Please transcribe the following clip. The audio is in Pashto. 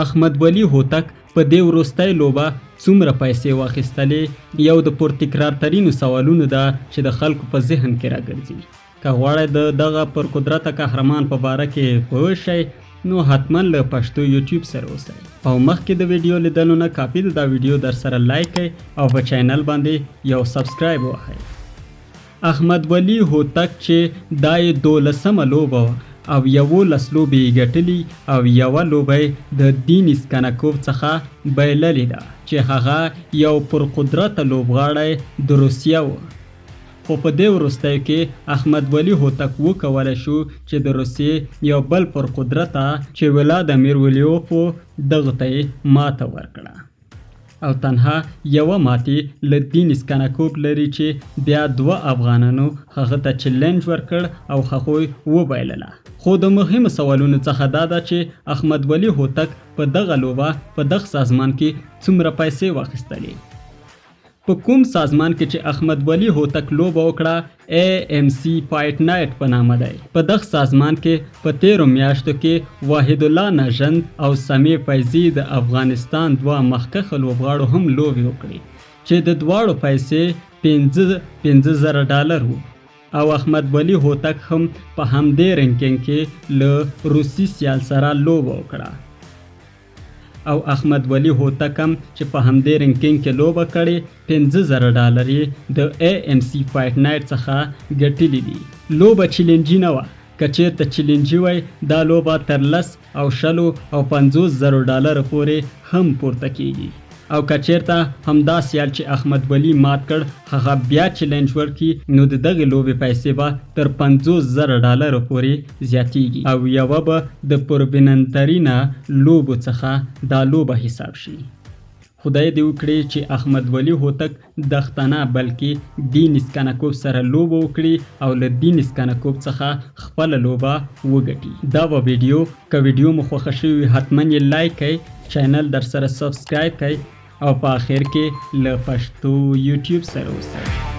احمد ولی هوتک په دې وروستۍ لوبه څومره پیسې واخیستلې یو د پرتکرار ترینو سوالونو ده چې د خلکو په ذهن کې راګرځي که غواړئ د دغه پر قدرته قهرمان په باره کې پوه شئ نو حتما له پښتو یوټیوب سره اوسئ او مخکې د ویډیو لیدلو نه کافي دا ویډیو در سره لایک کړئ او په چینل باندې یو سبسکرایب ووهئ. احمد ولی هوتک چې دا یې 12مه لوبه وه او 11 لوبې یې ګټلي او یوه لوبه یې د دینیس کنکوف څخه بایللې ده چې هغه یو پرقدرته لوبغاړی د روسیه و. خو په دې وروستیو کې احمد ولی هوتک وکولی شو چې د روسیې یو بل پرقدرته چې ولادیمیر ولیوف دغه ته یې ماته ورکړه او تنها یوه ماتې له دینیس کنکوف لري چې بیا 2 افغانانو هغه ته چیلنج ورکړ او هغوی وبایلله. خو د مهمو سوالونو څخه دا ده چې احمد ولی هوتک په دغه لوبه په دغه سازمان کې څومره پیسې واخیستلې. په کوم سازمان کې چې احمد ولی هوتک لوبه وکړه AMC فایټ نایټ په نامه دی. په دغه سازمان کې په 13 میاشتو کې واحد الله نژند او سمیع فیضي د افغانستان 2 مخکښ لوبغاړو هم لوبې وکړي چې د دواړو پیسې $15,000 وو او احمد ولی هوتک هم په همدې رینکینګ کې له روسي سیال سره لوبه وکړه او احمد ولی هوتک هم چې په همدې رینکینګ کې لوبه کړې $15,000 یې د AMC فایټ نایټ څخه ګټلي دي. لوبه چیلنجي نه وه. که چېرته چیلنجي وای دا لوبه تر 10 او 20 او $50,000 پورې هم پورته کیږي او که چېرته همدا سیال چې احمد ولی مات کړ هغه بیا چیلنج ورکړي نو د دغې لوبې پیسې به تر $50,000 پورې زیاتیږي او یوه به د پربیننترینه لوبو څخه دا لوبه حساب شي. خدای دې وکړي چې احمد ولی هوتک دغه نه بلکې دینیس کنکوف سره لوبه وکړي او له دینیس کنکوف څخه خپله لوبه وګټي. دا به ویډیو که ویډیو مو خوښه شوې حتما یې لایک کړئ، چینل در سره سبسکرایب کړئ او په آخر کې له پښتو یوټیوب سره اوسئ.